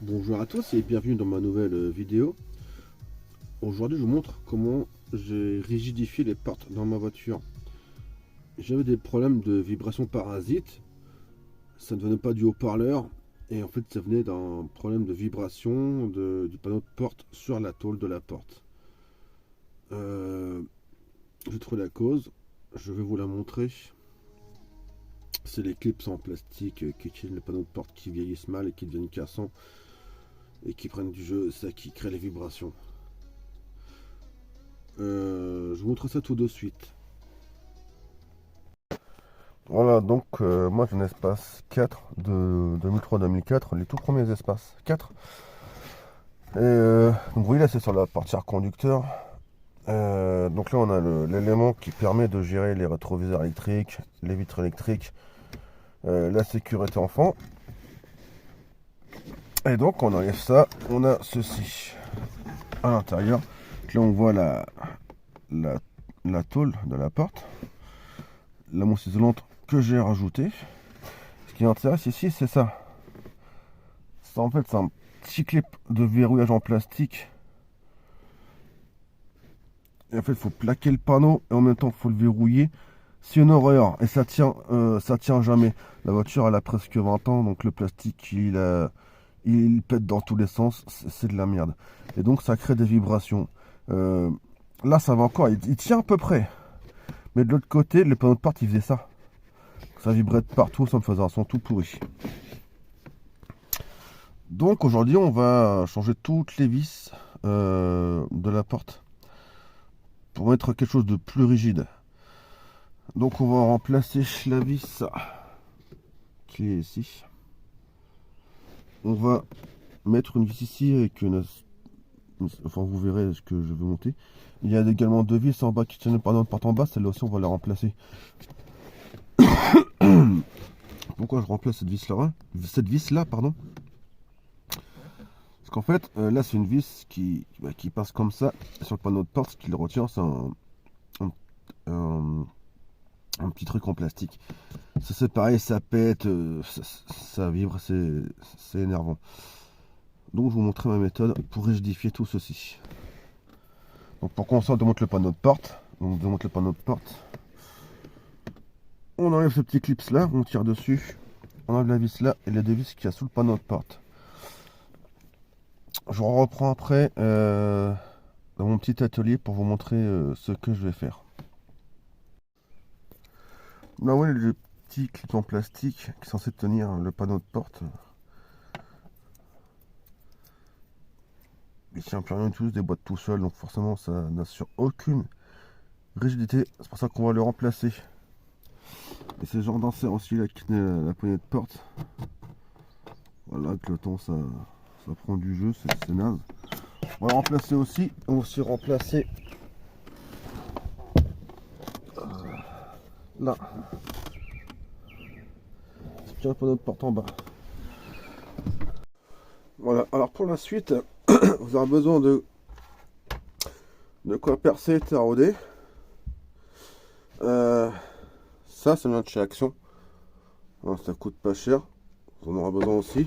Bonjour à tous et bienvenue dans ma nouvelle vidéo. Aujourd'hui je vous montre comment j'ai rigidifié les portes dans ma voiture. J'avais des problèmes de vibration parasite, ça ne venait pas du haut-parleur et en fait ça venait d'un problème de vibration du panneau de porte sur la tôle de la porte. Euh, j'ai trouvé la cause, je vais vous la montrer. C'est les clips en plastique qui utilisent les panneaux de porte qui vieillissent mal et qui deviennent cassants et qui prennent du jeu, ça qui crée les vibrations. Je vous montre ça tout de suite. Voilà, donc moi j'ai un espace 4 de 2003-2004, les tout premiers espaces 4. Donc vous voyez là c'est sur la partie conducteur. Donc là on a l'élément qui permet de gérer les rétroviseurs électriques, les vitres électriques, la sécurité enfant. Et donc on enlève ça, on a ceci à l'intérieur. Là on voit la tôle de la porte, la mousse isolante que j'ai rajoutée. Ce qui m'intéresse ici c'est ça. Ça en fait c'est un petit clip de verrouillage en plastique. Et en fait il faut plaquer le panneau et en même temps il faut le verrouiller. C'est une horreur et ça tient jamais. La voiture elle a presque 20 ans donc le plastique il pète dans tous les sens, c'est de la merde. Et donc ça crée des vibrations. Là ça va encore, il tient à peu près. Mais de l'autre côté, les panneaux de porte ils faisaient ça. Ça vibrait de partout, ça me faisait un son tout pourri. Donc aujourd'hui on va changer toutes les vis de la porte pour mettre quelque chose de plus rigide. Donc on va remplacer la vis qui est ici. On va mettre une vis ici avec enfin vous verrez ce que je vais monter. Il y a également deux vis en bas qui tiennent le panneau de porte en bas, celle-là aussi on va la remplacer. Pourquoi je remplace cette vis là pardon. Parce qu'en fait là c'est une vis qui passe comme ça sur le panneau de porte. Ce qui le retient c'est un petit truc en plastique. Ça c'est pareil, ça pète, ça vibre, c'est énervant. Donc je vous montrer ma méthode pour rigidifier tout ceci. Donc pour commencer on démonte le panneau de porte. On démonte le panneau de porte. On enlève ce petit clips là, on tire dessus. On enlève la vis là et les deux vis qu'il y a sous le panneau de porte. Je reprends après dans mon petit atelier pour vous montrer ce que je vais faire. Là ouais le petit clip en plastique qui est censé tenir le panneau de porte. Il tient plus rien du tout, il se déboîte tout seul, donc forcément ça n'assure aucune rigidité. C'est pour ça qu'on va le remplacer. Et c'est ce genre d'insert aussi là qui tenait la poignée de porte. Voilà, avec le temps ça prend du jeu, c'est naze. On va le remplacer aussi. On va aussi remplacer là. Ce qui est un panneau de porte en bas. Voilà, alors pour la suite, vous aurez besoin de quoi percer et tarauder. Ça vient de chez Action. Alors, ça coûte pas cher. On aura besoin aussi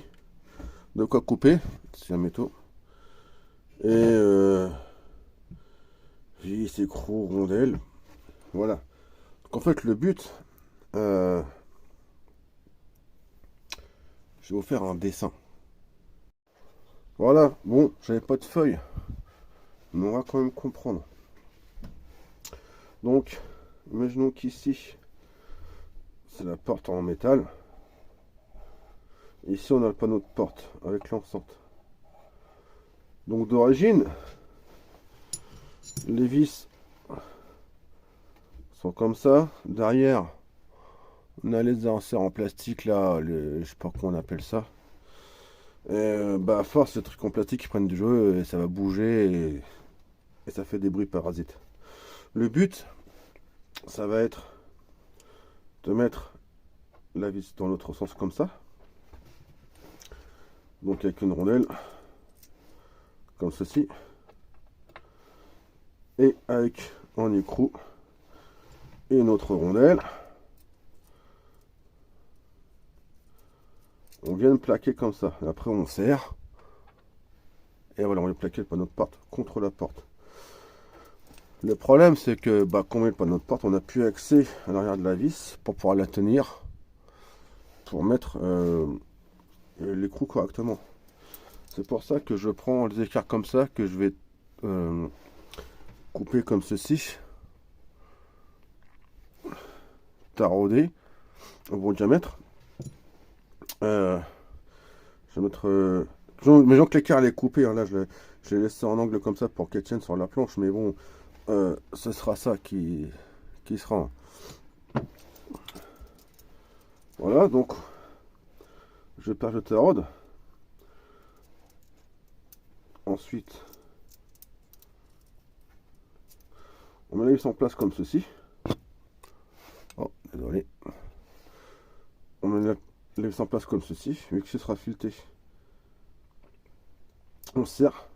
de quoi couper, c'est un métaux. Et vis, écrou, rondelles. Voilà. Donc en fait le but, je vais vous faire un dessin. Voilà, bon, j'avais pas de feuille, mais on va quand même comprendre. Donc, imaginons qu'ici, c'est la porte en métal. Ici, on a le panneau de porte avec l'enceinte. Donc, d'origine, les vis sont comme ça. Derrière, on a les inserts en plastique là, je sais pas comment on appelle ça. Et à force, les trucs en plastique qui prennent du jeu et ça va bouger et ça fait des bruits parasites. Le but, ça va être de mettre la vis dans l'autre sens comme ça. Donc avec une rondelle, comme ceci. Et avec un écrou et une autre rondelle. On vient de plaquer comme ça. Et après on serre. Et voilà, on va plaquer le panneau de porte contre la porte. Le problème, c'est que quand on met le panneau de porte, on n'a plus accès à l'arrière de la vis pour pouvoir la tenir, pour mettre l'écrou correctement. C'est pour ça que je prends les écarts comme ça, que je vais couper comme ceci, tarauder au bon diamètre. Je vais mettre... mais donc l'écart est coupé, hein, là je l'ai laissé en angle comme ça pour qu'elle tienne sur la planche, mais bon, ce sera ça qui sera. Voilà, donc je perce le taraude. Ensuite, on met la vis en place comme ceci. Oh, désolé. On met la vis en place comme ceci, vu que ce sera fileté. On serre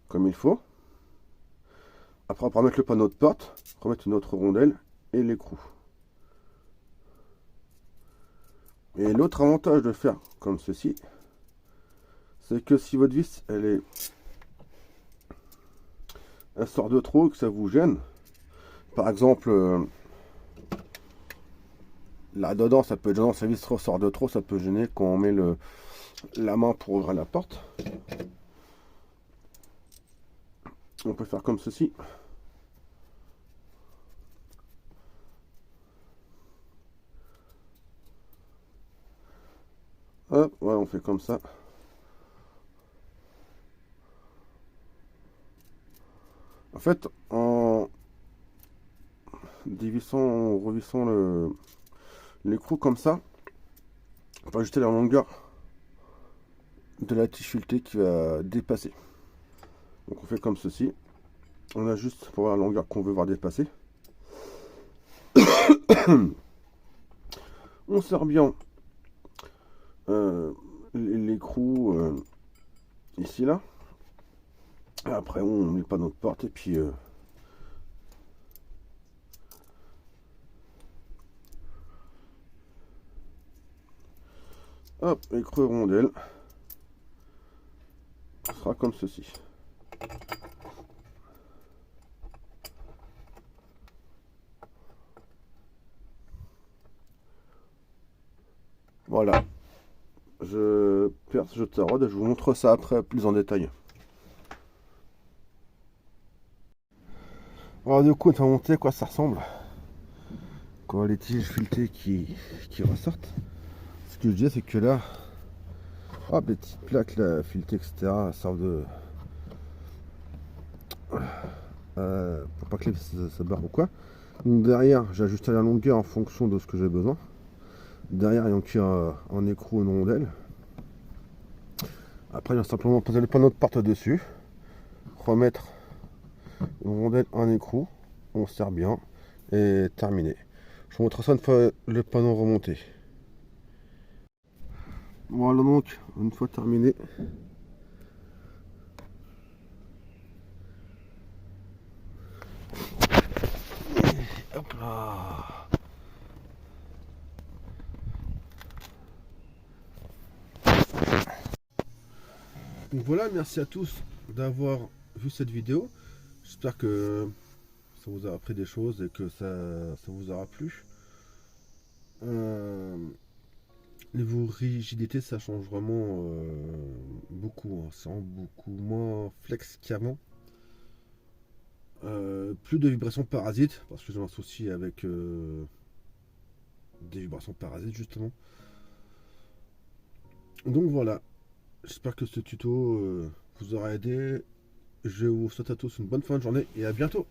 comme il faut. Après, on va remettre le panneau de porte, remettre une autre rondelle et l'écrou. Et l'autre avantage de faire comme ceci, c'est que si votre vis elle sort de trop et que ça vous gêne, par exemple là dedans ça peut être gênant, sa vis ressort de trop, ça peut gêner quand on met la main pour ouvrir la porte. On peut faire comme ceci. Hop, voilà, on fait comme ça. En fait, en dévissant, en revissant l'écrou comme ça, on peut ajuster la longueur de la tige filetée qui va dépasser. Donc on fait comme ceci. On ajuste pour voir la longueur qu'on veut voir dépasser. On serre bien l'écrou ici là. Et après on met le panneau de porte et puis hop, écrou rondelle. Ce sera comme ceci. Voilà. Je perce, je taraude et je vous montre ça après plus en détail. Alors du coup on va montrer à quoi ça ressemble quand les tiges filetées qui ressortent. Ce que je disais c'est que là, hop, les petites plaques là, filetées etc. servent de pour pas que les ça barre ou quoi. Donc derrière j'ai ajusté la longueur en fonction de ce que j'ai besoin. Derrière il y a donc un écrou, une rondelle. Après il y a simplement poser le panneau de porte dessus, remettre une rondelle, un écrou, on serre bien et terminé. Je vous montre ça une fois le panneau remonté. Voilà donc une fois terminé. Et hop là. Donc voilà, merci à tous d'avoir vu cette vidéo. J'espère que ça vous a appris des choses et que ça vous aura plu. Niveau rigidité, ça change vraiment beaucoup. Hein. Ça rend beaucoup moins flex qu'avant. Plus de vibrations parasites, parce que j'ai un souci avec des vibrations parasites justement. Donc voilà, j'espère que ce tuto vous aura aidé. Je vous souhaite à tous une bonne fin de journée et à bientôt.